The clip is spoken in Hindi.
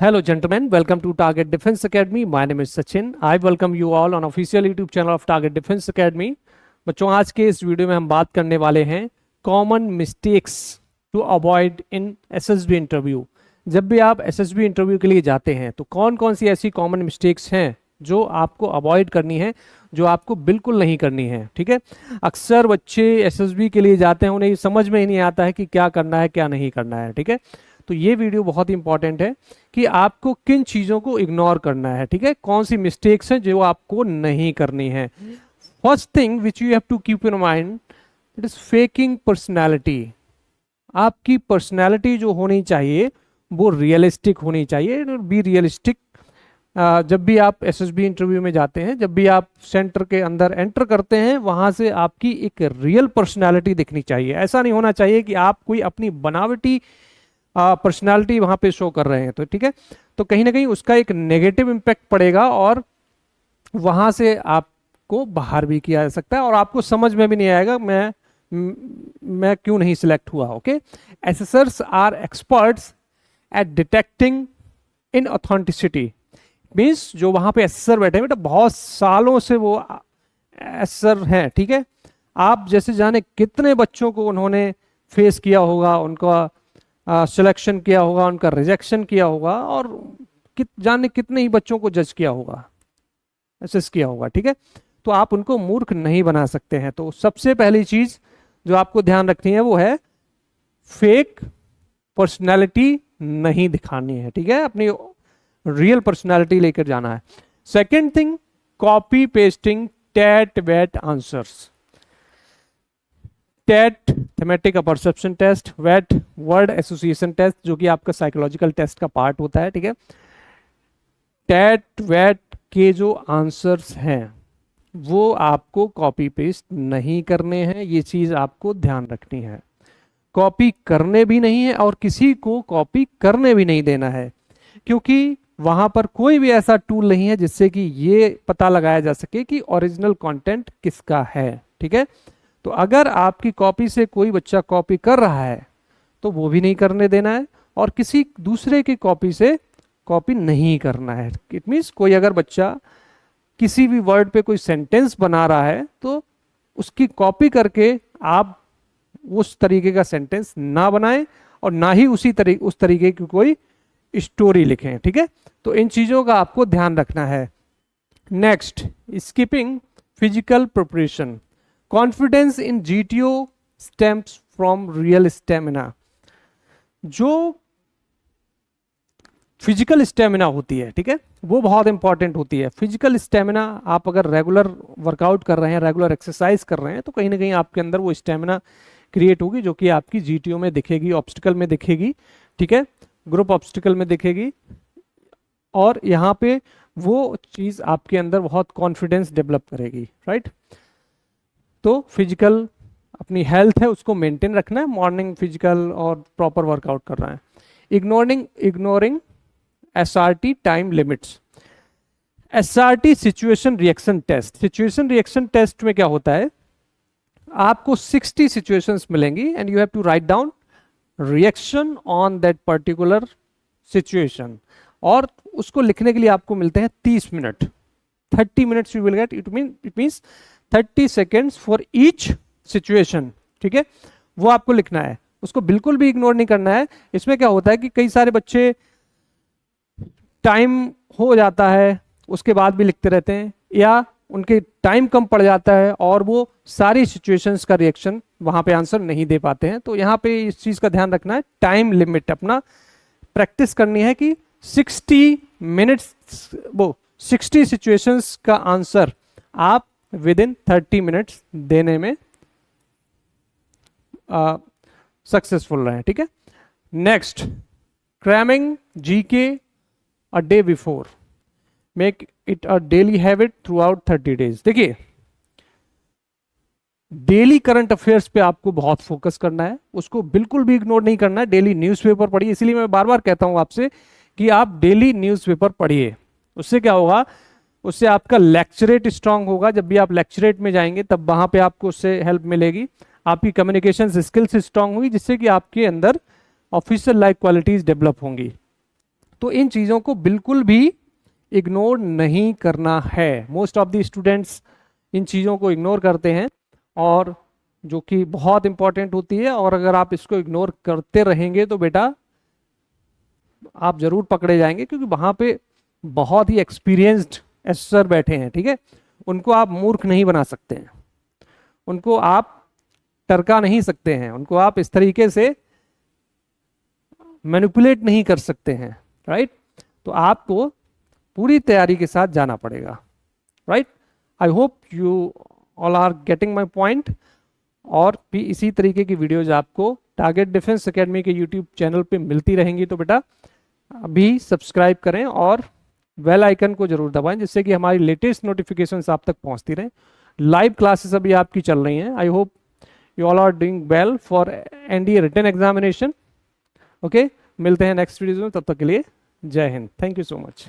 Hello gentlemen, welcome to Target Defense Academy. My name is Sachin. I welcome you all on official YouTube channel of Target Defense Academy. बच्चों आज के इस वीडियो में हम बात करने वाले हैं common mistakes to avoid in SSB interview. जब भी आप एसएसबी इंटरव्यू के लिए जाते हैं तो कौन कौन सी ऐसी कॉमन मिस्टेक्स हैं जो आपको अवॉइड करनी है, जो आपको बिल्कुल नहीं करनी है। ठीक है, अक्सर बच्चे एसएसबी के लिए जाते हैं, उन्हें समझ में ही नहीं आता है कि क्या करना है क्या नहीं करना है। ठीक है, तो ये वीडियो बहुत इंपॉर्टेंट है कि आपको किन चीज़ों को इग्नोर करना है। ठीक है, कौन सी मिस्टेक्स हैं जो आपको नहीं करनी है। First thing which you have to keep in mind, it is faking personality. आपकी पर्सनैलिटी जो होनी चाहिए वो रियलिस्टिक होनी चाहिए। Be realistic. जब भी आप एसएसबी इंटरव्यू में जाते हैं, जब भी आप सेंटर के अंदर एंटर करते हैं, वहां से आपकी एक रियल पर्सनैलिटी दिखनी चाहिए। ऐसा नहीं होना चाहिए कि आप कोई अपनी बनावटी पर्सनालिटी वहां पे शो कर रहे हैं। तो ठीक है, तो कहीं ना कहीं उसका एक नेगेटिव इम्पैक्ट पड़ेगा और वहां से आपको बाहर भी किया जा सकता है और आपको समझ में भी नहीं आएगा मैं क्यों नहीं सिलेक्ट हुआ। Okay, assessors are experts at detecting in authenticity. Means जो वहां पे एसेसर बैठे हैं, बेटा बहुत सालों से वो एसेसर हैं। ठीक है, आप जैसे जाने कितने बच्चों को उन्होंने फेस किया होगा, उनका सिलेक्शन किया होगा, उनका रिजेक्शन किया होगा और जाने कितने ही बच्चों को जज किया होगा, असेस किया होगा। ठीक है, तो आप उनको मूर्ख नहीं बना सकते हैं। तो सबसे पहली चीज जो आपको ध्यान रखनी है वो है फेक पर्सनैलिटी नहीं दिखानी है। ठीक है, अपनी रियल पर्सनैलिटी लेकर जाना है। Second thing, copy pasting TAT वैट answers. TAT thematic perception test, वैट वर्ड एसोसिएशन टेस्ट जो कि आपका साइकोलॉजिकल टेस्ट का पार्ट होता है। ठीक है, टैट वैट के जो आंसर्स हैं वो आपको कॉपी पेस्ट नहीं करने हैं। ये चीज आपको ध्यान रखनी है। कॉपी करने भी नहीं है और किसी को कॉपी करने भी नहीं देना है, क्योंकि वहां पर कोई भी ऐसा टूल नहीं है जिससे कि ये पता लगाया जा सके कि ओरिजिनल कंटेंट किसका है। ठीक है, तो अगर आपकी कॉपी से कोई बच्चा कॉपी कर रहा है तो वो भी नहीं करने देना है और किसी दूसरे की कॉपी से कॉपी नहीं करना है। इट मीन्स कोई अगर बच्चा किसी भी वर्ड पे कोई सेंटेंस बना रहा है तो उसकी कॉपी करके आप उस तरीके का सेंटेंस ना बनाएं और ना ही उस तरीके की कोई स्टोरी लिखें। ठीक है, तो इन चीजों का आपको ध्यान रखना है। Next, skipping physical preparation. Confidence in GTO stems from real stamina. जो फिजिकल स्टेमिना होती है, ठीक है, वो बहुत इंपॉर्टेंट होती है। फिजिकल स्टेमिना, आप अगर रेगुलर वर्कआउट कर रहे हैं, रेगुलर एक्सरसाइज कर रहे हैं, तो कहीं ना कहीं आपके अंदर वो स्टेमिना क्रिएट होगी जो कि आपकी जीटीओ में दिखेगी, ऑब्स्टिकल में दिखेगी। ठीक है, ग्रुप ऑब्स्टिकल में दिखेगी और यहाँ पे वो चीज आपके अंदर बहुत कॉन्फिडेंस डेवलप करेगी। राइट, तो फिजिकल अपनी हेल्थ है उसको मेंटेन रखना है, मॉर्निंग फिजिकल और प्रॉपर वर्कआउट कर रहा है। Ignoring SRT time limits. SRT situation reaction test. Situation reaction test में क्या होता है, आपको 60 सिचुएशंस मिलेंगी and you have to write down reaction on that particular situation और उसको लिखने के लिए आपको मिलते हैं 30 minute. 30 minutes you will gate. It means 30 seconds for each situation. ठीक है, वो आपको लिखना है, उसको बिल्कुल भी इग्नोर नहीं करना है। इसमें क्या होता है कि कई सारे बच्चे टाइम हो जाता है उसके बाद भी लिखते रहते हैं, या उनके टाइम कम पड़ जाता है और वो सारी सिचुएशंस का रिएक्शन वहां पे आंसर नहीं दे पाते हैं। तो यहाँ पे इस चीज का ध्यान रखना है, टाइम लिमिट अपना प्रैक्टिस करनी है कि 60 मिनट्स, वो 60 सिचुएशंस का आंसर आप विद इन 30 मिनट्स देने में सक्सेसफुल रहे। ठीक है, next, cramming GK a day before, make it a daily habit through out 30 days. देखिए, डेली करंट अफेयर्स पे आपको बहुत फोकस करना है, उसको बिल्कुल भी इग्नोर नहीं करना है। डेली न्यूज़पेपर पढ़िए, इसलिए मैं बार बार कहता हूं आपसे कि आप डेली न्यूज़पेपर पढ़िए। उससे क्या होगा, उससे आपका लेक्चरेट स्ट्रांग होगा। जब भी आप लेक्चरेट में जाएंगे तब वहां पे आपको उससे हेल्प मिलेगी। आपकी कम्युनिकेशन स्किल्स स्ट्रांग होगी जिससे कि आपके अंदर ऑफिशियल लाइक क्वालिटीज डेवलप होंगी। तो इन चीज़ों को बिल्कुल भी इग्नोर नहीं करना है। Most of the students in चीज़ों को इग्नोर करते हैं, और जो कि बहुत इंपॉर्टेंट होती है, और अगर आप इसको इग्नोर करते रहेंगे तो बेटा आप जरूर पकड़े जाएंगे, क्योंकि वहां पे बहुत ही एक्सपीरियंस्ड एसर बैठे हैं, ठीक है। उनको आप मूर्ख नहीं बना सकते हैं, उनको आप टरका नहीं सकते हैं, उनको आप इस तरीके से मैनिपुलेट नहीं कर सकते हैं, राइट। तो आपको पूरी तैयारी के साथ जाना पड़ेगा, right. I hope you all are getting my point. और भी इसी तरीके की वीडियोज आपको टारगेट डिफेंस एकेडमी के यूट्यूब चैनल पे मिलती रहेंगी, तो बेटा अभी सब्सक्राइब करें और बेल आइकन को जरूर दबाएं, जिससे कि हमारी लेटेस्ट नोटिफिकेशंस आप तक पहुंचती रहें। लाइव क्लासेस अभी आपकी चल रही हैं। I hope you all are doing well for NDA written examination. Okay, मिलते हैं नेक्स्ट वीडियो में, तब तक के लिए जय Hind, thank you so much.